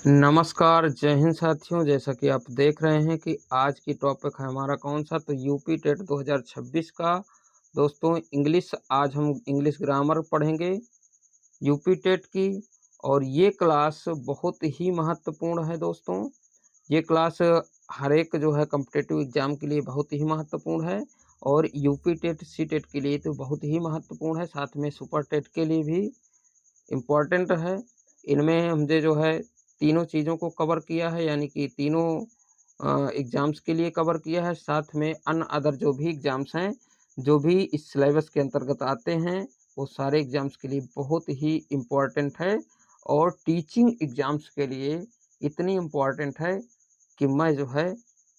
नमस्कार, जय हिंद साथियों। जैसा कि आप देख रहे हैं कि आज की टॉपिक है हमारा कौन-सा, तो यूपी टेट 2026 का। दोस्तों इंग्लिश, आज हम इंग्लिश ग्रामर पढ़ेंगे यूपी टेट की। और ये क्लास बहुत ही महत्वपूर्ण है दोस्तों। ये क्लास हर एक जो है कॉम्पिटिटिव एग्ज़ाम के लिए बहुत ही महत्वपूर्ण है, और यूपी टेट, सी टेट के लिए तो बहुत ही महत्वपूर्ण है, साथ में सुपर टेट के लिए भी इम्पॉर्टेंट है। इनमें हमने जो है तीनों चीज़ों को कवर किया है, यानी कि तीनों एग्ज़ाम्स के लिए कवर किया है। साथ में अन्य अदर जो भी एग्ज़ाम्स हैं, जो भी इस सिलेबस के अंतर्गत आते हैं, वो सारे एग्ज़ाम्स के लिए बहुत ही इम्पॉर्टेंट है। और टीचिंग एग्ज़ाम्स के लिए इतनी इम्पॉर्टेंट है कि मैं जो है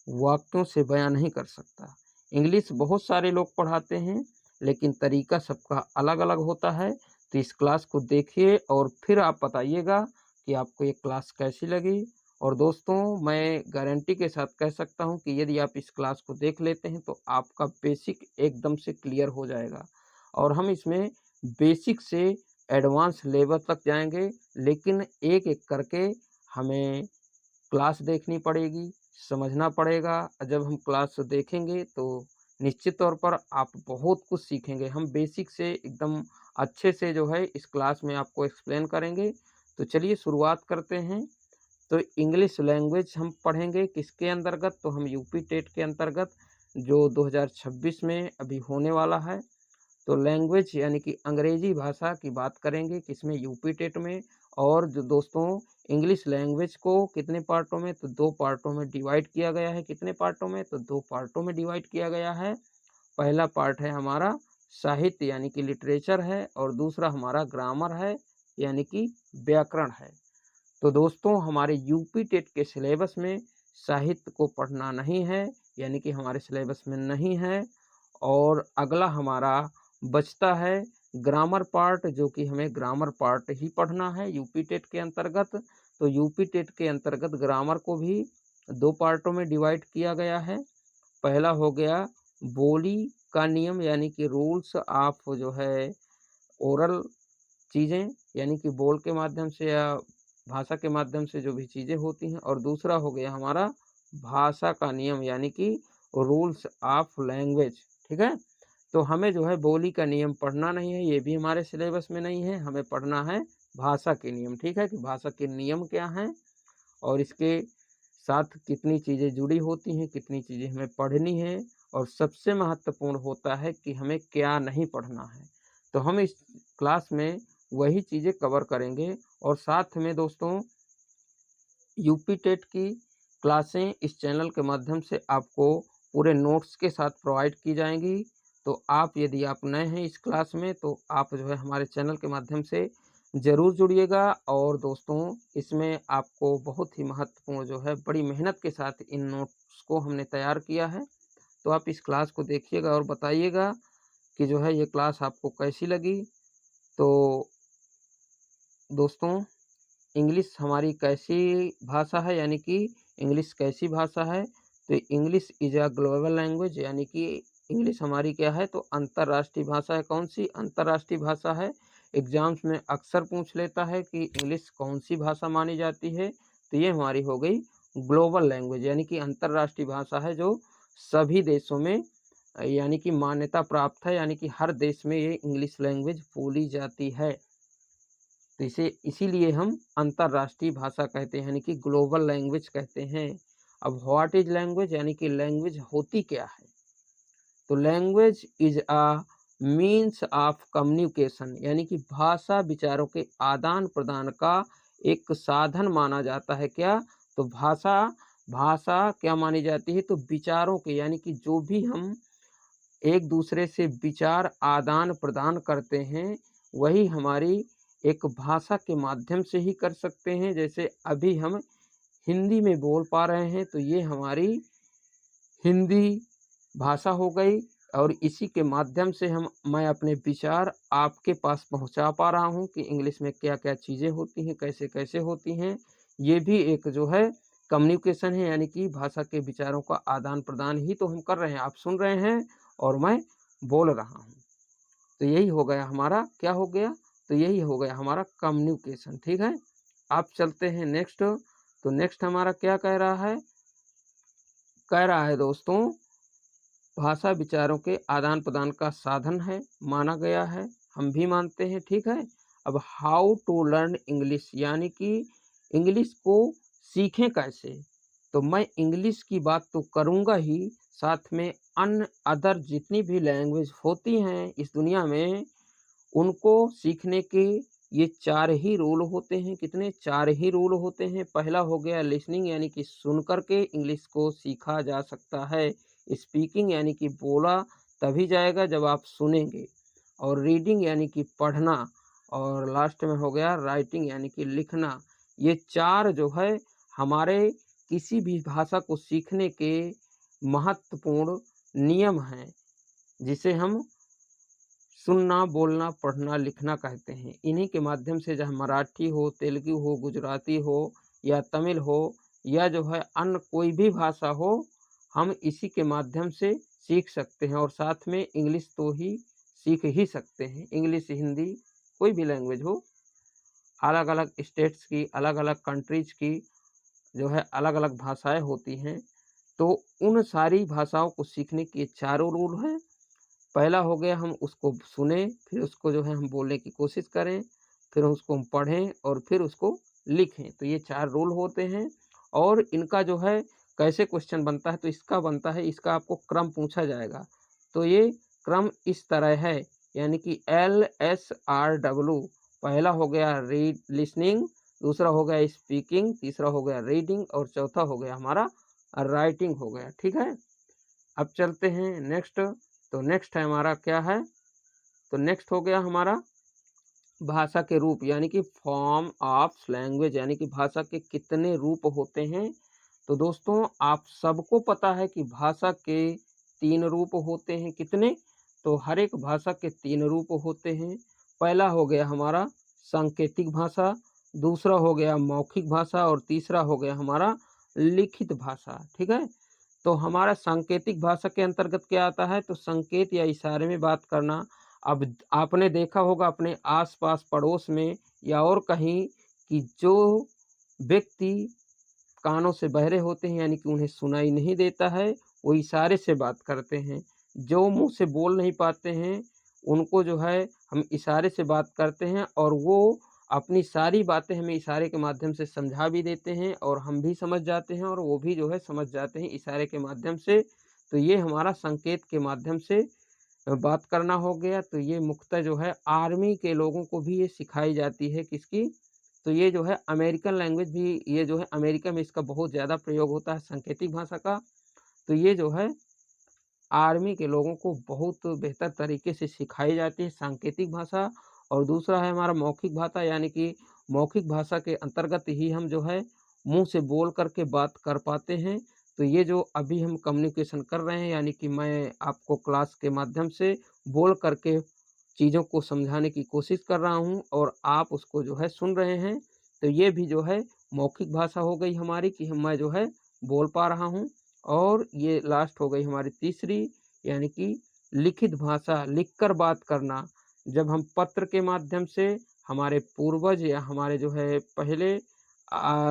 वाक्यों से बयाँ नहीं कर सकता। इंग्लिश बहुत सारे लोग पढ़ाते हैं, लेकिन तरीका सबका अलग-अलग होता है। तो इस क्लास को देखिए और फिर आप बताइएगा कि आपको ये क्लास कैसी लगी। और दोस्तों, मैं गारंटी के साथ कह सकता हूँ कि यदि आप इस क्लास को देख लेते हैं तो आपका बेसिक एकदम से क्लियर हो जाएगा। और हम इसमें बेसिक से एडवांस लेवल तक जाएँगे, लेकिन एक-एक करके हमें क्लास देखनी पड़ेगी, समझना पड़ेगा। जब हम क्लास देखेंगे तो निश्चित तौर पर आप बहुत कुछ सीखेंगे। हम बेसिक से एकदम अच्छे से जो है इस क्लास में आपको एक्सप्लेन करेंगे। तो चलिए शुरुआत करते हैं। तो इंग्लिश लैंग्वेज हम पढ़ेंगे किसके अंतर्गत, तो हम यूपी टेट के अंतर्गत, जो 2026 में अभी होने वाला है। तो लैंग्वेज यानी कि अंग्रेजी भाषा की बात करेंगे किसमें, यूपी टेट में। और जो दोस्तों, इंग्लिश लैंग्वेज को कितने पार्टों में, तो 2 पार्टों में डिवाइड किया गया है। कितने पार्टों में, तो 2 पार्टों में डिवाइड किया गया है। पहला पार्ट है हमारा साहित्य यानी कि लिटरेचर है, और दूसरा हमारा ग्रामर है यानी कि व्याकरण है। तो दोस्तों, हमारे यूपी टेट के सिलेबस में साहित्य को पढ़ना नहीं है, यानी कि हमारे सिलेबस में नहीं है। और अगला हमारा बचता है ग्रामर पार्ट, जो कि हमें ग्रामर पार्ट ही पढ़ना है यूपी टेट के अंतर्गत। तो यूपी टेट के अंतर्गत ग्रामर को भी 2 पार्टों में डिवाइड किया गया है। पहला हो गया बोली का नियम, यानी कि रूल्स ऑफ जो है ओरल चीज़ें, यानी कि बोल के माध्यम से या भाषा के माध्यम से जो भी चीज़ें होती हैं। और दूसरा हो गया हमारा भाषा का नियम, यानी कि रूल्स ऑफ लैंग्वेज। ठीक है? तो हमें जो है बोली का नियम पढ़ना नहीं है, ये भी हमारे सिलेबस में नहीं है। हमें पढ़ना है भाषा के नियम। ठीक है? कि भाषा के नियम क्या हैं, और इसके साथ कितनी चीज़ें जुड़ी होती हैं, कितनी चीज़ें हमें पढ़नी है, और सबसे महत्वपूर्ण होता है कि हमें क्या नहीं पढ़ना है। तो हम इस क्लास में वही चीज़ें कवर करेंगे। और साथ में दोस्तों, यूपी टेट की क्लासें इस चैनल के माध्यम से आपको पूरे नोट्स के साथ प्रोवाइड की जाएंगी। तो आप, यदि आप नए हैं इस क्लास में, तो आप जो है हमारे चैनल के माध्यम से ज़रूर जुड़िएगा। और दोस्तों, इसमें आपको बहुत ही महत्वपूर्ण जो है बड़ी मेहनत के साथ इन नोट्स को हमने तैयार किया है। तो आप इस क्लास को देखिएगा और बताइएगा कि जो है ये क्लास आपको कैसी लगी। तो दोस्तों, इंग्लिश हमारी कैसी भाषा है, यानी कि इंग्लिश कैसी भाषा है, तो English is a global language, यानी कि इंग्लिश हमारी क्या है, तो अंतर्राष्ट्रीय भाषा है। कौन सी अंतर्राष्ट्रीय भाषा है? एग्जाम्स में अक्सर पूछ लेता है कि इंग्लिश कौन सी भाषा मानी जाती है, तो ये हमारी हो गई ग्लोबल लैंग्वेज, यानी कि अंतर्राष्ट्रीय भाषा है, जो सभी देशों में यानी कि मान्यता प्राप्त है, यानी कि हर देश में ये इंग्लिश लैंग्वेज बोली जाती है। तो इसे इसीलिए हम अंतर्राष्ट्रीय भाषा कहते हैं, यानी कि ग्लोबल लैंग्वेज कहते हैं। अब व्हाट इज लैंग्वेज, यानी कि लैंग्वेज होती क्या है? तो language is a means of communication, यानी कि भाषा विचारों के आदान प्रदान का एक साधन माना जाता है। क्या? तो भाषा, भाषा क्या मानी जाती है, तो विचारों के, यानी कि जो भी हम एक दूसरे से विचार आदान प्रदान करते हैं, वही हमारी एक भाषा के माध्यम से ही कर सकते हैं। जैसे अभी हम हिंदी में बोल पा रहे हैं, तो ये हमारी हिंदी भाषा हो गई। और इसी के माध्यम से मैं अपने विचार आपके पास पहुंचा पा रहा हूं कि इंग्लिश में क्या क्या चीज़ें होती हैं, कैसे कैसे होती हैं। ये भी एक जो है कम्युनिकेशन है, यानी कि भाषा के विचारों का आदान प्रदान ही तो हम कर रहे हैं। आप सुन रहे हैं और मैं बोल रहा हूँ। तो यही हो गया हमारा, क्या हो गया, तो यही हो गया हमारा कम्युनिकेशन। ठीक है? आप चलते हैं नेक्स्ट। तो नेक्स्ट हमारा क्या कह रहा है? कह रहा है दोस्तों, भाषा विचारों के आदान प्रदान का साधन है, माना गया है, हम भी मानते हैं, ठीक है। अब हाउ टू लर्न इंग्लिश, यानी कि इंग्लिश को सीखें कैसे। तो मैं इंग्लिश की बात तो करूँगा ही, साथ में अन्य अदर जितनी भी लैंग्वेज होती हैं इस दुनिया में, उनको सीखने के ये 4 ही रूल होते हैं। कितने? 4 ही रूल होते हैं। पहला हो गया लिसनिंग, यानी कि सुन कर के इंग्लिश को सीखा जा सकता है। स्पीकिंग यानी कि बोला तभी जाएगा जब आप सुनेंगे, और रीडिंग यानी कि पढ़ना, और लास्ट में हो गया राइटिंग यानी कि लिखना। ये 4 जो है हमारे किसी भी भाषा को सीखने के महत्वपूर्ण नियम हैं, जिसे हम सुनना, बोलना, पढ़ना, लिखना कहते हैं। इन्हीं के माध्यम से चाहे मराठी हो, तेलुगु हो, गुजराती हो या तमिल हो, या जो है अन्य कोई भी भाषा हो, हम इसी के माध्यम से सीख सकते हैं। और साथ में इंग्लिश तो ही सीख ही सकते हैं। इंग्लिश, हिंदी, कोई भी लैंग्वेज हो, अलग अलग स्टेट्स की, अलग अलग कंट्रीज की जो है अलग अलग भाषाएं होती हैं। तो उन सारी भाषाओं को सीखने के 4 रूल हैं। पहला हो गया हम उसको सुने, फिर उसको जो है हम बोलने की कोशिश करें, फिर उसको हम पढ़ें और फिर उसको लिखें। तो ये 4 रूल होते हैं। और इनका जो है कैसे क्वेश्चन बनता है, तो इसका बनता है, इसका आपको क्रम पूछा जाएगा। तो ये क्रम इस तरह है, यानी कि LSRW। पहला हो गया रीड लिसनिंग, दूसरा हो गया स्पीकिंग, तीसरा हो गया रीडिंग और चौथा हो गया हमारा राइटिंग हो गया, ठीक है। अब चलते हैं नेक्स्ट। तो नेक्स्ट है हमारा क्या है? तो नेक्स्ट हो गया हमारा भाषा के रूप, यानी कि फॉर्म ऑफ लैंग्वेज, यानी कि भाषा के कितने रूप होते हैं। तो दोस्तों आप सबको पता है कि भाषा के 3 रूप होते हैं। कितने? तो हर एक भाषा के 3 रूप होते हैं। पहला हो गया हमारा सांकेतिक भाषा, दूसरा हो गया मौखिक भाषा और तीसरा हो गया हमारा लिखित भाषा, ठीक है। तो हमारा सांकेतिक भाषा के अंतर्गत क्या आता है? तो संकेत या इशारे में बात करना। अब आपने देखा होगा अपने आस-पास पड़ोस में या और कहीं कि जो व्यक्ति कानों से बहरे होते हैं, यानी कि उन्हें सुनाई नहीं देता है, वो इशारे से बात करते हैं। जो मुँह से बोल नहीं पाते हैं, उनको जो है हम इशारे से बात करते हैं, और वो अपनी सारी बातें हमें इशारे के माध्यम से समझा भी देते हैं, और हम भी समझ जाते हैं और वो भी जो है समझ जाते हैं इशारे के माध्यम से। तो ये हमारा संकेत के माध्यम से बात करना हो गया। तो ये मुख्यतः जो है आर्मी के लोगों को भी ये सिखाई जाती है, किसकी? तो ये जो है अमेरिकन लैंग्वेज भी, ये जो है अमेरिका में इसका बहुत ज़्यादा प्रयोग होता है सांकेतिक भाषा का। तो ये जो है आर्मी के लोगों को बहुत बेहतर तरीके से सिखाई जाती है सांकेतिक भाषा। और दूसरा है हमारा मौखिक भाषा, यानी कि मौखिक भाषा के अंतर्गत ही हम जो है मुंह से बोल करके बात कर पाते हैं। तो ये जो अभी हम कम्युनिकेशन कर रहे हैं, यानी कि मैं आपको क्लास के माध्यम से बोल करके चीज़ों को समझाने की कोशिश कर रहा हूँ और आप उसको जो है सुन रहे हैं। तो ये भी जो है मौखिक भाषा हो गई हमारी, कि मैं जो है बोल पा रहा हूँ। और ये लास्ट हो गई हमारी तीसरी, यानी कि लिखित भाषा, लिखकर बात करना। जब हम पत्र के माध्यम से, हमारे पूर्वज या हमारे जो है पहले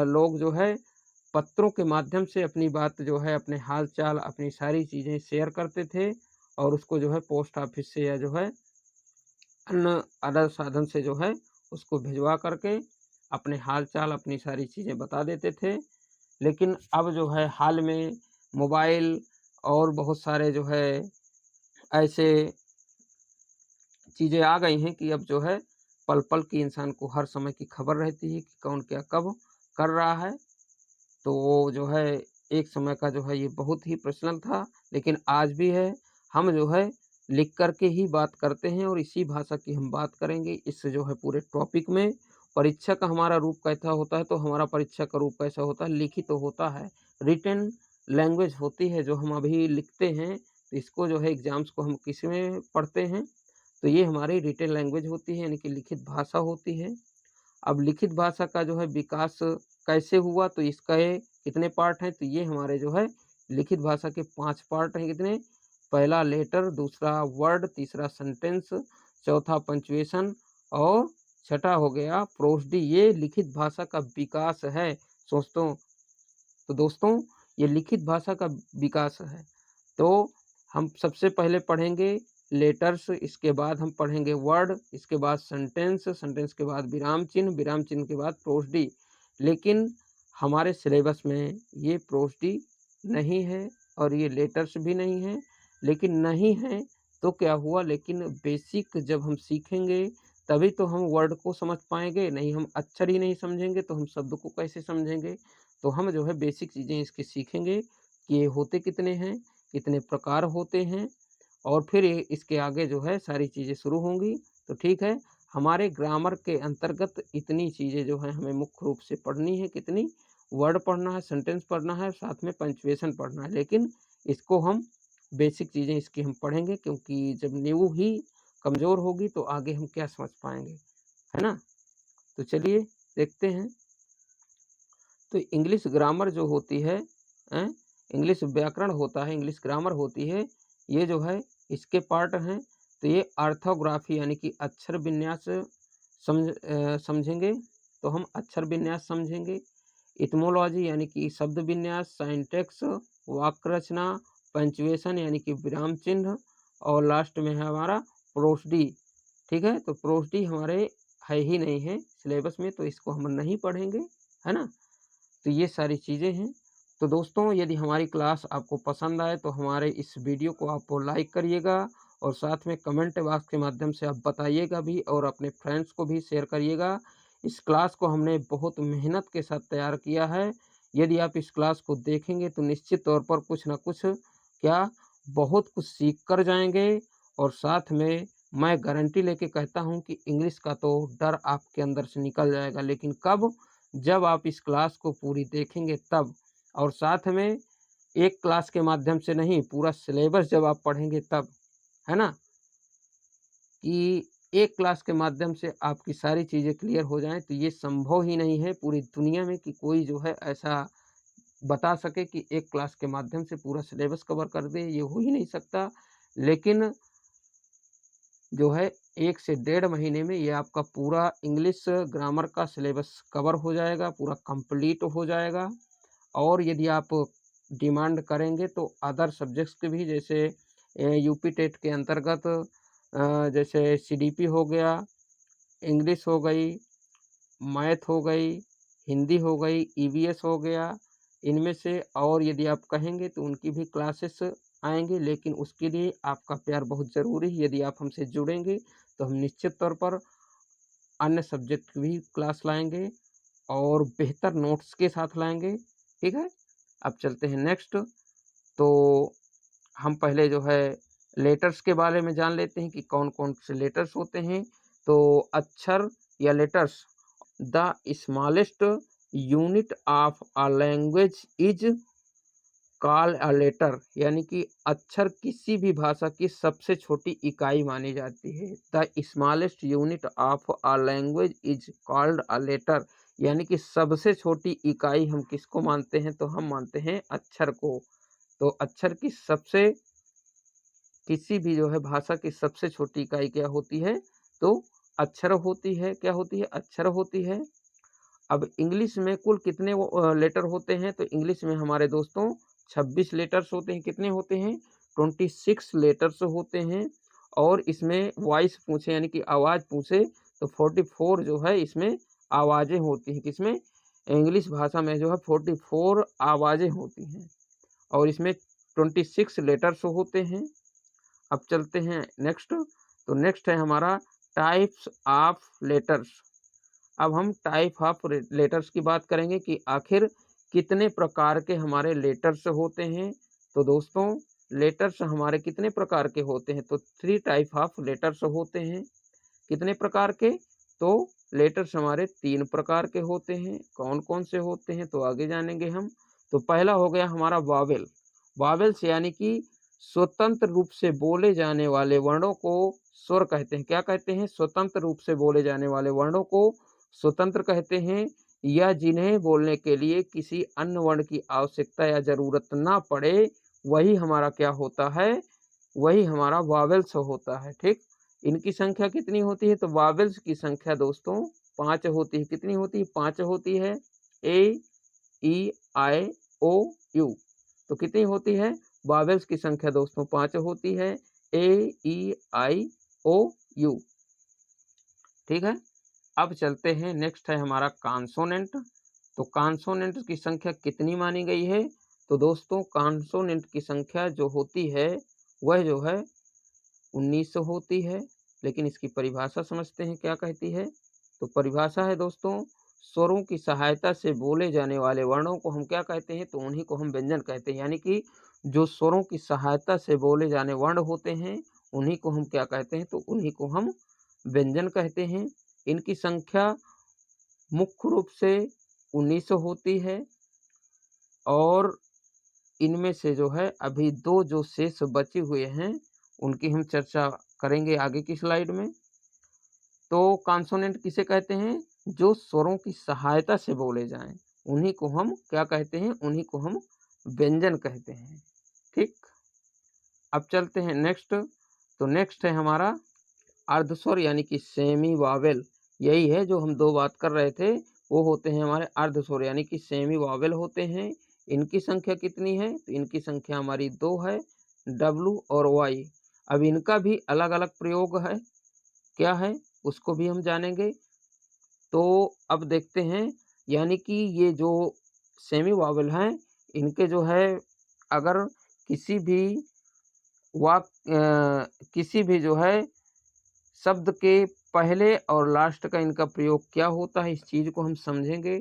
लोग जो है पत्रों के माध्यम से अपनी बात जो है, अपने हाल चाल, अपनी सारी चीज़ें शेयर करते थे, और उसको जो है पोस्ट ऑफिस से या जो है अन्य अदर साधन से जो है उसको भिजवा करके अपने हाल चाल, अपनी सारी चीज़ें बता देते थे। लेकिन अब जो है हाल में मोबाइल और बहुत सारे जो है ऐसे चीज़ें आ गई हैं कि अब जो है पल पल की इंसान को हर समय की खबर रहती है कि कौन क्या कब कर रहा है। तो वो जो है एक समय का जो है ये बहुत ही प्रचलन था, लेकिन आज भी है। हम जो है लिख कर के ही बात करते हैं, और इसी भाषा की हम बात करेंगे इस जो है पूरे टॉपिक में। परीक्षा का हमारा रूप कैसा होता है? तो हमारा परीक्षा का रूप कैसा होता है? लिखित तो होता है, रिटन लैंग्वेज होती है जो हम अभी लिखते हैं। तो इसको जो है एग्ज़ाम्स को हम किस में पढ़ते हैं? तो ये हमारी रिटन लैंग्वेज होती है, यानी कि लिखित भाषा होती है। अब लिखित भाषा का जो है विकास कैसे हुआ? तो इसका ये कितने पार्ट हैं? तो ये हमारे जो है लिखित भाषा के 5 पार्ट हैं। कितने? पहला लेटर, दूसरा वर्ड, तीसरा सेंटेंस, चौथा पंक्चुएशन और छठा हो गया प्रोसडी। ये लिखित भाषा का विकास है। दोस्तों ये लिखित भाषा का विकास है। तो हम सबसे पहले पढ़ेंगे लेटर्स, इसके बाद हम पढ़ेंगे वर्ड, इसके बाद सेंटेंस, सेंटेंस के बाद विराम चिन्ह, विराम चिन्ह के बाद प्रोसडी। लेकिन हमारे सिलेबस में ये प्रोसडी नहीं है और ये लेटर्स भी नहीं है। लेकिन नहीं है तो क्या हुआ, लेकिन बेसिक जब हम सीखेंगे तभी तो हम वर्ड को समझ पाएंगे। नहीं हम अक्षर ही नहीं समझेंगे तो हम शब्द को कैसे समझेंगे। तो हम जो है बेसिक चीज़ें इसकी सीखेंगे कि ये होते कितने हैं, कितने प्रकार होते हैं, और फिर इसके आगे जो है सारी चीज़ें शुरू होंगी। तो ठीक है, हमारे ग्रामर के अंतर्गत इतनी चीज़ें जो है हमें मुख्य रूप से पढ़नी है। कितनी? वर्ड पढ़ना है, सेंटेंस पढ़ना है, साथ में पंक्चुएशन पढ़ना है। लेकिन इसको हम बेसिक चीज़ें इसकी हम पढ़ेंगे, क्योंकि जब नींव ही कमज़ोर होगी तो आगे हम क्या समझ पाएंगे, है ना। तो चलिए देखते हैं। तो इंग्लिश ग्रामर जो होती है, इंग्लिश व्याकरण होता है, इंग्लिश ग्रामर होती है, ये जो है इसके पार्ट हैं। तो ये ऑर्थोग्राफी यानी कि अक्षर विन्यास समझेंगे, तो हम अक्षर विन्यास समझेंगे। इटमोलॉजी यानी कि शब्द विन्यास, साइंटेक्स वाक्य रचना, पंचुएशन यानी कि विराम चिन्ह, और लास्ट में है हमारा प्रोसडी। ठीक है, तो प्रोसडी हमारे है ही नहीं है सिलेबस में, तो इसको हम नहीं पढ़ेंगे, है ना। तो ये सारी चीज़ें हैं। तो दोस्तों यदि हमारी क्लास आपको पसंद आए तो हमारे इस वीडियो को आप लाइक करिएगा, और साथ में कमेंट बॉक्स के माध्यम से आप बताइएगा भी, और अपने फ्रेंड्स को भी शेयर करिएगा। इस क्लास को हमने बहुत मेहनत के साथ तैयार किया है। यदि आप इस क्लास को देखेंगे तो निश्चित तौर पर कुछ ना कुछ क्या बहुत कुछ सीख कर जाएंगे। और साथ में मैं गारंटी लेके कहता हूँ कि इंग्लिश का तो डर आपके अंदर से निकल जाएगा। लेकिन कब? जब आप इस क्लास को पूरी देखेंगे तब। और साथ में एक क्लास के माध्यम से नहीं, पूरा सिलेबस जब आप पढ़ेंगे तब, है ना, कि एक क्लास के माध्यम से आपकी सारी चीज़ें क्लियर हो जाएं। तो ये संभव ही नहीं है पूरी दुनिया में कि कोई जो है ऐसा बता सके कि एक क्लास के माध्यम से पूरा सिलेबस कवर कर दे, ये हो ही नहीं सकता। लेकिन जो है 1 से 1.5 महीने में ये आपका पूरा इंग्लिश ग्रामर का सिलेबस कवर हो जाएगा, पूरा कंप्लीट हो जाएगा। और यदि आप डिमांड करेंगे तो अदर सब्जेक्ट्स के भी, जैसे यूपी टेट के अंतर्गत जैसे सीडीपी हो गया, इंग्लिश हो गई, मैथ हो गई, हिंदी हो गई, ईवीएस हो गया, इनमें से और यदि आप कहेंगे तो उनकी भी क्लासेस आएंगे। लेकिन उसके लिए आपका प्यार बहुत ज़रूरी है। यदि आप हमसे जुड़ेंगे तो हम निश्चित तौर पर अन्य सब्जेक्ट की भी क्लास लाएंगे और बेहतर नोट्स के साथ लाएंगे। ठीक है, अब चलते हैं नेक्स्ट। तो हम पहले जो है लेटर्स के बारे में जान लेते हैं कि कौन कौन से लेटर्स होते हैं। तो अक्षर या letters, the smallest unit of a language is called a letter, यानी कि अक्षर किसी भी भाषा की सबसे छोटी इकाई मानी जाती है। The smallest unit of a language is called a letter, यानी कि सबसे छोटी इकाई हम किसको मानते हैं, तो हम मानते हैं अक्षर को। तो अक्षर की सबसे, किसी भी जो है भाषा की सबसे छोटी इकाई क्या होती है, तो अक्षर होती है। क्या होती है? अक्षर होती है। अब इंग्लिश में कुल कितने लेटर होते हैं, तो इंग्लिश में हमारे दोस्तों 26 लेटर्स होते हैं। कितने होते हैं? 26 लेटर्स होते हैं। और इसमें वॉइस पूछे यानी कि आवाज़ पूछे तो 44 जो है इसमें आवाज़ें होती हैं। किसमें? इंग्लिश भाषा में जो है 44 आवाज़ें होती हैं, और इसमें 26 लेटर्स होते हैं। अब चलते हैं नेक्स्ट। तो नेक्स्ट है हमारा टाइप्स ऑफ लेटर्स। अब हम टाइप ऑफ लेटर्स की बात करेंगे कि आखिर कितने प्रकार के हमारे लेटर्स होते हैं। तो दोस्तों लेटर्स हमारे कितने प्रकार के होते हैं, तो 3 टाइप ऑफ लेटर्स होते हैं। कितने प्रकार के? तो लेटर्स हमारे 3 प्रकार के होते हैं। कौन कौन से होते हैं, तो आगे जानेंगे हम। तो पहला हो गया हमारा वावेल। वावेल्स यानी कि स्वतंत्र रूप से बोले जाने वाले वर्णों को स्वर कहते हैं। क्या कहते हैं? स्वतंत्र रूप से बोले जाने वाले वर्णों को स्वतंत्र कहते हैं, या जिन्हें बोलने के लिए किसी अन्य वर्ण की आवश्यकता या जरूरत ना पड़े, वही हमारा क्या होता है, वही हमारा वावेल्स होता है। ठीक, इनकी संख्या कितनी होती है, तो वावेल्स की संख्या दोस्तों 5 होती है। कितनी होती है? 5 होती है। ए ई आई ओ यू। तो कितनी होती है? वावेल्स की संख्या दोस्तों 5 होती है, ए ई आई ओ यू। ठीक है, अब चलते हैं, नेक्स्ट है हमारा कॉन्सोनेंट। तो कॉन्सोनेंट की संख्या कितनी मानी गई है? तो दोस्तों कॉन्सोनेंट की संख्या जो होती है वह जो है 1900 होती है। लेकिन इसकी परिभाषा समझते हैं क्या कहती है। तो परिभाषा है दोस्तों, स्वरों की सहायता से बोले जाने वाले वर्णों को हम क्या कहते हैं? तो उन्हीं को हम व्यंजन कहते हैं। यानी कि जो स्वरों की सहायता से बोले जाने वर्ण होते हैं उन्हीं को हम क्या कहते हैं? तो उन्हीं को हम व्यंजन कहते हैं। इनकी संख्या मुख्य रूप से 1900 होती है और इनमें से जो है अभी 2 जो शेष बचे हुए हैं उनकी हम चर्चा करेंगे आगे की स्लाइड में। तो कॉन्सोनेंट किसे कहते हैं? जो स्वरों की सहायता से बोले जाएं उन्हीं को हम क्या कहते हैं? उन्हीं को हम व्यंजन कहते हैं। ठीक, अब चलते हैं नेक्स्ट। तो नेक्स्ट है हमारा अर्धस्वर यानी कि सेमी वावेल। यही है जो हम 2 बात कर रहे थे, वो होते हैं हमारे अर्धस्वर यानी कि सेमी वावेल होते हैं। इनकी संख्या कितनी है? तो इनकी संख्या हमारी 2 है, डब्लू और वाई। अब इनका भी अलग अलग प्रयोग है, क्या है उसको भी हम जानेंगे। तो अब देखते हैं, यानी कि ये जो सेमी वावेल हैं इनके जो है अगर किसी भी किसी भी जो है शब्द के पहले और लास्ट का इनका प्रयोग क्या होता है, इस चीज को हम समझेंगे।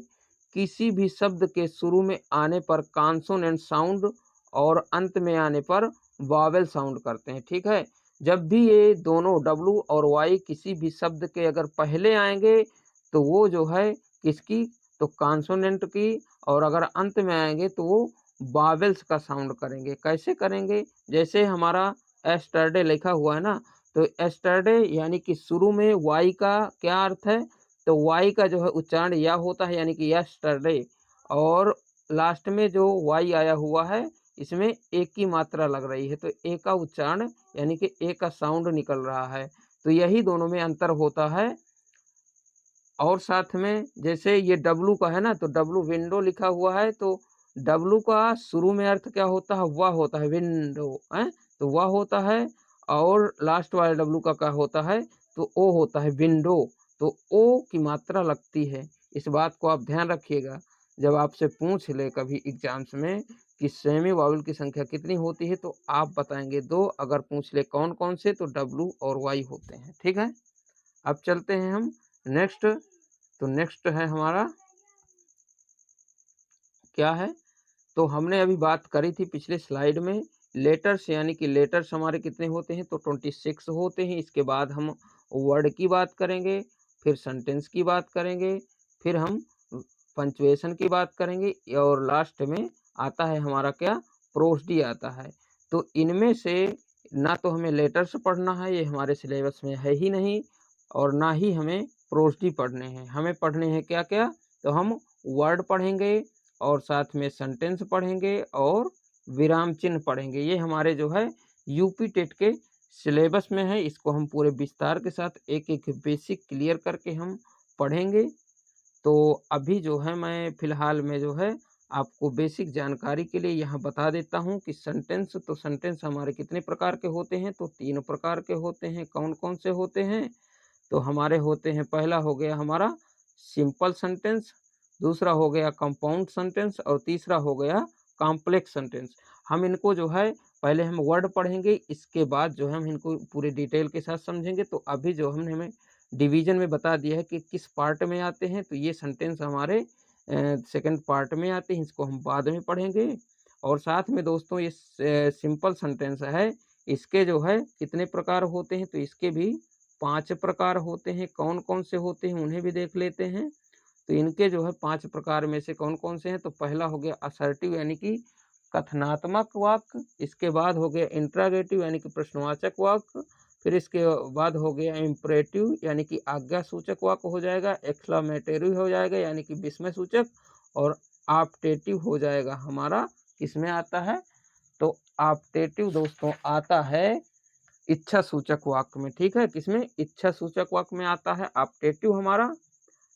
किसी भी शब्द के शुरू में आने पर कॉन्सोनेंट साउंड और अंत में आने पर वावेल साउंड करते हैं। ठीक है, जब भी ये दोनों डब्लू और वाई किसी भी शब्द के अगर पहले आएंगे तो वो जो है किसकी? तो कॉन्सोनेंट की, और अगर अंत में आएंगे तो वो वावेल्स का साउंड करेंगे। कैसे करेंगे? जैसे हमारा एस्टरडे लिखा हुआ है ना, तो एस्टरडे यानी कि शुरू में वाई का क्या अर्थ है? तो वाई का जो है उच्चारण या होता है यानी कि यस्टरडे, और लास्ट में जो वाई आया हुआ है इसमें एक की मात्रा लग रही है, तो ए का उच्चारण यानी कि ए का साउंड निकल रहा है। तो यही दोनों में अंतर होता है। और साथ में जैसे ये डब्लू का है ना, तो डब्लू विंडो लिखा हुआ है, तो डब्लू का शुरू में अर्थ क्या होता है? वह होता है, विंडो है तो वह होता है। और लास्ट वाले डब्लू का क्या होता है? तो ओ होता है, विंडो। तो ओ की मात्रा लगती है। इस बात को आप ध्यान रखिएगा, जब आपसे पूछ ले कभी एग्जाम्स में कि सेमी वावल की संख्या कितनी होती है तो आप बताएंगे 2, अगर पूछ ले कौन कौन से तो डब्लू और वाई होते हैं। ठीक है, अब चलते हैं हम नेक्स्ट। तो नेक्स्ट है हमारा क्या है? तो हमने अभी बात करी थी पिछले स्लाइड में लेटर्स, यानी कि लेटर्स हमारे कितने होते हैं? तो 26 होते हैं। इसके बाद हम वर्ड की बात करेंगे, फिर सेंटेंस की बात करेंगे, फिर हम पंक्चुएशन की बात करेंगे, और लास्ट में आता है हमारा क्या? प्रोसडी आता है। तो इनमें से ना तो हमें लेटर्स पढ़ना है, ये हमारे सिलेबस में है ही नहीं, और ना ही हमें प्रोसडी पढ़ने हैं। हमें पढ़ने हैं क्या क्या? तो हम वर्ड पढ़ेंगे और साथ में सेंटेंस पढ़ेंगे और विराम चिन्ह पढ़ेंगे। ये हमारे जो है यूपी टेट के सिलेबस में है। इसको हम पूरे विस्तार के साथ एक एक बेसिक क्लियर करके हम पढ़ेंगे। तो अभी जो है मैं फिलहाल में जो है आपको बेसिक जानकारी के लिए यहाँ बता देता हूँ कि सेंटेंस, तो सेंटेंस हमारे कितने प्रकार के होते हैं? तो 3 प्रकार के होते हैं। कौन कौन से होते हैं? तो हमारे होते हैं, पहला हो गया हमारा सिंपल सेंटेंस, दूसरा हो गया कंपाउंड सेंटेंस, और तीसरा हो गया कॉम्प्लेक्स सेंटेंस। हम इनको जो है पहले हम वर्ड पढ़ेंगे, इसके बाद जो है हम इनको पूरे डिटेल के साथ समझेंगे। तो अभी जो हमने हमें डिवीजन में बता दिया है कि किस पार्ट में आते हैं, तो ये सेंटेंस हमारे सेकंड पार्ट में आते हैं, इसको हम बाद में पढ़ेंगे। और साथ में दोस्तों ये सिंपल सेंटेंस है, इसके जो है कितने प्रकार होते हैं? तो इसके भी 5 प्रकार होते हैं। कौन कौन से होते हैं उन्हें भी देख लेते हैं। तो इनके जो है 5 प्रकार में से कौन कौन से हैं? तो पहला हो गया असर्टिव यानी कि कथनात्मक वाक्य, इसके बाद हो गया इंट्रागेटिव यानी कि प्रश्नवाचक वाक्य, फिर इसके बाद हो गया इम्परेटिव यानी कि आज्ञा सूचक वाक्य हो जाएगा, एक्सक्लामेटरी हो जाएगा यानी कि विस्मय सूचक, और ऑप्टेटिव हो जाएगा हमारा किसमें आता है? तो ऑप्टेटिव दोस्तों आता है इच्छा सूचक वाक्य में। ठीक है, किसमें? इच्छा सूचक वाक्य में आता है ऑप्टेटिव हमारा।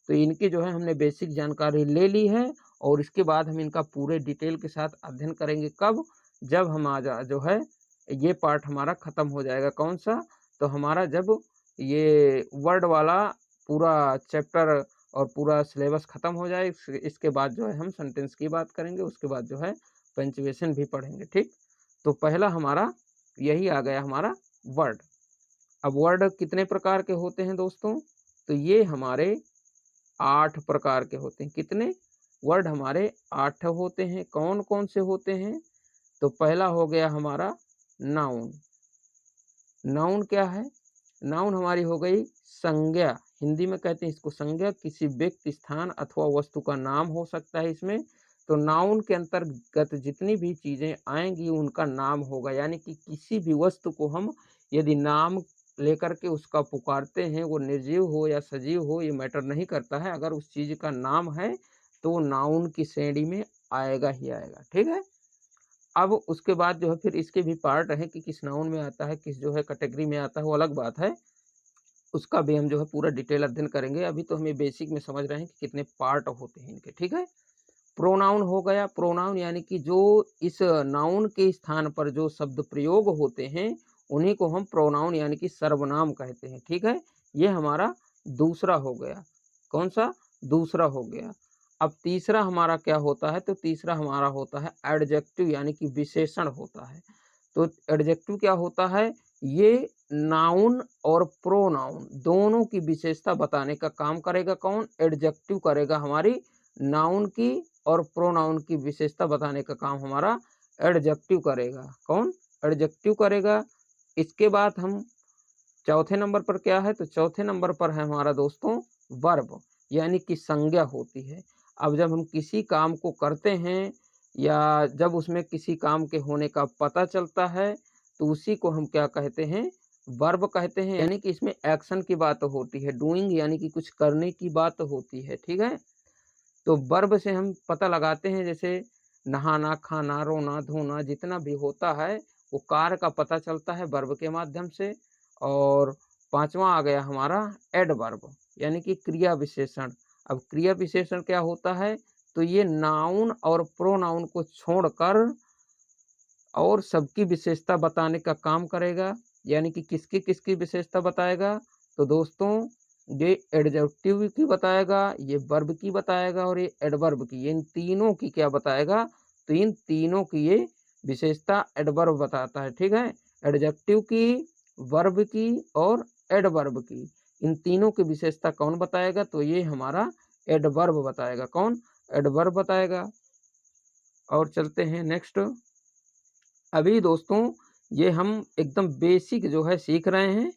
तो इनकी जो है हमने बेसिक जानकारी ले ली है, और इसके बाद हम इनका पूरे डिटेल के साथ अध्ययन करेंगे। कब? जब हमारा जो है ये पार्ट हमारा खत्म हो जाएगा। कौन सा? तो हमारा जब ये वर्ड वाला पूरा चैप्टर और पूरा सिलेबस खत्म हो जाए, इसके बाद जो है हम सेंटेंस की बात करेंगे, उसके बाद जो है पंक्चुएशन भी पढ़ेंगे। ठीक, तो पहला हमारा यही आ गया हमारा वर्ड। अब वर्ड कितने प्रकार के होते हैं दोस्तों? तो ये हमारे 8 प्रकार के होते हैं। कितने? वर्ड हमारे 8 होते हैं। कौन कौन से होते हैं? तो पहला हो गया हमारा नाउन। नाउन क्या है? नाउन हमारी हो गई संज्ञा, हिंदी में कहते हैं इसको संज्ञा। किसी व्यक्ति, स्थान अथवा वस्तु का नाम हो सकता है इसमें। तो नाउन के अंतर्गत जितनी भी चीजें आएंगी उनका नाम होगा, यानी कि किसी भी वस्तु को हम यदि नाम लेकर के उसका पुकारते हैं, वो निर्जीव हो या सजीव हो ये मैटर नहीं करता है, अगर उस चीज का नाम है तो नाउन की श्रेणी में आएगा ही आएगा। ठीक है, अब उसके बाद जो है फिर इसके भी पार्ट है कि किस नाउन में आता है, किस जो है कैटेगरी में आता है, वो अलग बात है। उसका भी हम जो है पूरा डिटेल अध्ययन करेंगे। अभी तो हमें बेसिक में समझ रहे हैं कि कितने पार्ट होते हैं इनके। ठीक है, प्रोनाउन हो गया। प्रोनाउन यानी कि जो इस नाउन के स्थान पर जो शब्द प्रयोग होते हैं उन्हीं को हम प्रोनाउन यानी कि सर्वनाम कहते हैं। ठीक है, ये हमारा दूसरा हो गया। कौन सा? दूसरा हो गया। अब तीसरा हमारा क्या होता है? तो तीसरा हमारा होता है एडजेक्टिव यानी कि विशेषण होता है। तो एडजेक्टिव क्या होता है? ये नाउन और प्रोनाउन दोनों की विशेषता बताने का काम करेगा। कौन? एडजेक्टिव करेगा। हमारी नाउन की और प्रोनाउन की विशेषता बताने का काम हमारा एडजेक्टिव करेगा। कौन? एडजेक्टिव करेगा। इसके बाद हम चौथे नंबर पर क्या है? तो चौथे नंबर पर है हमारा दोस्तों वर्ब, यानी कि संज्ञा होती है। अब जब हम किसी काम को करते हैं या जब उसमें किसी काम के होने का पता चलता है तो उसी को हम क्या कहते हैं? वर्ब कहते हैं, यानी कि इसमें एक्शन की बात होती है, डूइंग यानी कि कुछ करने की बात होती है। ठीक है, तो वर्ब से हम पता लगाते हैं, जैसे नहाना, खाना, रोना, धोना जितना भी होता है वो कार्य का पता चलता है वर्ब के माध्यम से। और पांचवा आ गया हमारा एडवर्ब, यानी कि क्रिया विशेषण। अब क्रिया विशेषण क्या होता है? तो ये नाउन और प्रोनाउन को छोड़कर और सबकी विशेषता बताने का काम करेगा। यानी कि किसकी किसकी विशेषता बताएगा? तो दोस्तों ये एडजेक्टिव की बताएगा, ये वर्ब की बताएगा और ये एडवर्ब की, ये इन तीनों की क्या बताएगा? तो इन तीनों की ये विशेषता एडवर्ब बताता है। ठीक है, एडजेक्टिव की, वर्ब की और एडवर्ब की, इन तीनों की विशेषता कौन बताएगा? तो ये हमारा एडवर्ब बताएगा। कौन? एडवर्ब बताएगा। और चलते हैं नेक्स्ट। अभी दोस्तों ये हम एकदम बेसिक जो है सीख रहे हैं।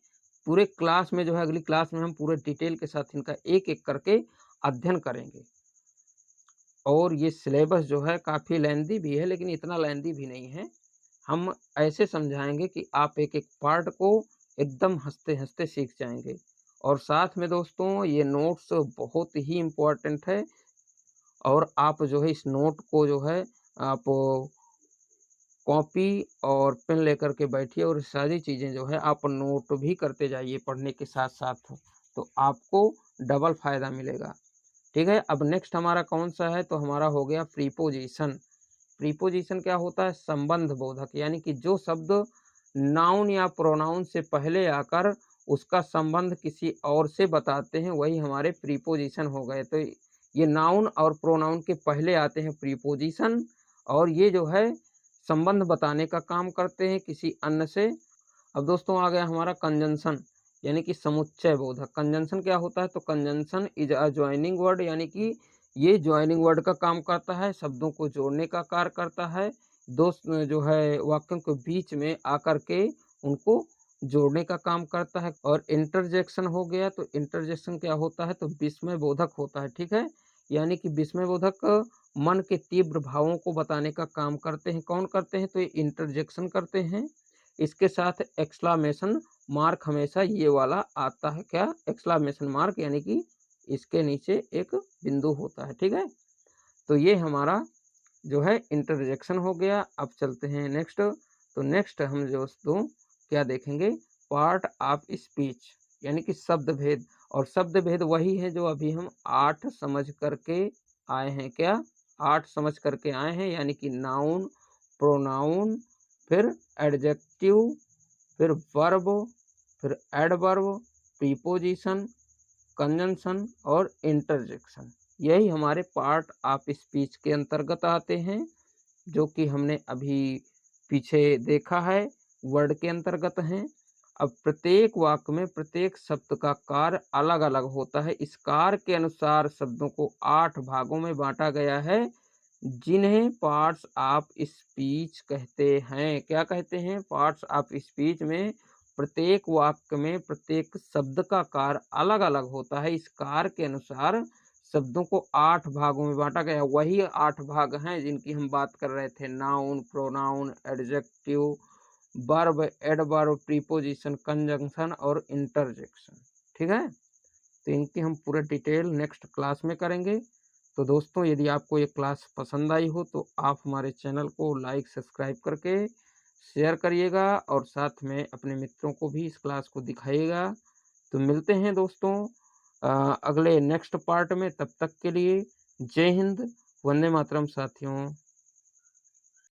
पूरे क्लास में जो है, अगली क्लास में हम पूरे डिटेल के साथ इनका एक एक करके अध्ययन करेंगे। और ये सिलेबस जो है काफ़ी लेंदी भी है, लेकिन इतना लेंदी भी नहीं है। हम ऐसे समझाएंगे कि आप एक एक पार्ट को एकदम हंसते हंसते सीख जाएंगे। और साथ में दोस्तों ये नोट्स बहुत ही इम्पोर्टेंट है, और आप जो है इस नोट को जो है आप कॉपी और पेन लेकर के बैठिए और सारी चीज़ें जो है आप नोट भी करते जाइए पढ़ने के साथ साथ, तो आपको डबल फायदा मिलेगा। ठीक है, अब नेक्स्ट हमारा कौन सा है? तो हमारा हो गया प्रीपोजिशन। प्रीपोजिशन क्या होता है? संबंध बोधक, यानी कि जो शब्द नाउन या प्रोनाउन से पहले आकर उसका संबंध किसी और से बताते हैं, वही हमारे प्रीपोजिशन हो गए। तो ये नाउन और प्रोनाउन के पहले आते हैं प्रीपोजिशन, और ये जो है संबंध बताने का काम करते हैं किसी अन्य से। अब दोस्तों आ गया हमारा कंजंक्शन, यानी कि समुच्चय बोधक। कंजंक्शन क्या होता है? तो conjunction is a joining word, यानी कि ये ज्वाइनिंग वर्ड का काम करता है, शब्दों को जोड़ने का कार्य करता है। दो जो है वाक्यों के बीच में आकर के उनको जोड़ने का काम करता है। और इंटरजेक्शन हो गया, तो इंटरजेक्शन क्या होता है? तो विस्मय बोधक होता है। ठीक है, यानी कि विस्मय बोधक मन के तीव्र भावों को बताने का काम करते हैं। कौन करते हैं? तो ये इंटरजेक्शन करते हैं। इसके साथ एक्सक्लामेशन मार्क हमेशा ये वाला आता है। क्या? एक्सक्लामेशन मार्क, यानी कि इसके नीचे एक बिंदु होता है। ठीक है, तो ये हमारा जो है इंटरजेक्शन हो गया। अब चलते हैं नेक्स्ट। तो नेक्स्ट हम दोस्तों क्या देखेंगे? पार्ट ऑफ स्पीच, यानी कि शब्द भेद। और शब्द भेद वही है जो अभी हम 8 समझ करके आए हैं। क्या? 8 समझ करके आए हैं, यानी कि नाउन, प्रोनाउन, फिर एडजेक्टिव, फिर वर्ब, फिर एडवर्ब, प्रीपोजिशन, कंजंक्शन और इंटरजेक्शन। यही हमारे पार्ट ऑफ स्पीच के अंतर्गत आते हैं, जो कि हमने अभी पीछे देखा है, वर्ड के अंतर्गत हैं। अब प्रत्येक वाक्य में प्रत्येक शब्द का कार्य अलग अलग होता है। इस कार्य के अनुसार शब्दों को 8 भागों में बांटा गया है, जिन्हें पार्ट्स ऑफ स्पीच कहते हैं। क्या कहते हैं? पार्ट्स ऑफ स्पीच में प्रत्येक वाक्य में प्रत्येक शब्द का कार्य अलग अलग होता है। इस कार्य के अनुसार शब्दों को 8 भागों में बांटा गया। वही 8 भाग हैं जिनकी हम बात कर रहे थे, noun, pronoun, adjective, verb, adverb, preposition, conjunction और इंटरजेक्शन। ठीक है, तो इनकी हम पूरे डिटेल नेक्स्ट क्लास में करेंगे। तो दोस्तों, यदि आपको ये क्लास पसंद आई हो तो आप हमारे चैनल को लाइक सब्सक्राइब करके शेयर करिएगा और साथ में अपने मित्रों को भी इस क्लास को दिखाइएगा। तो मिलते हैं दोस्तों अगले नेक्स्ट पार्ट में। तब तक के लिए जय हिंद, वंदे मातरम साथियों।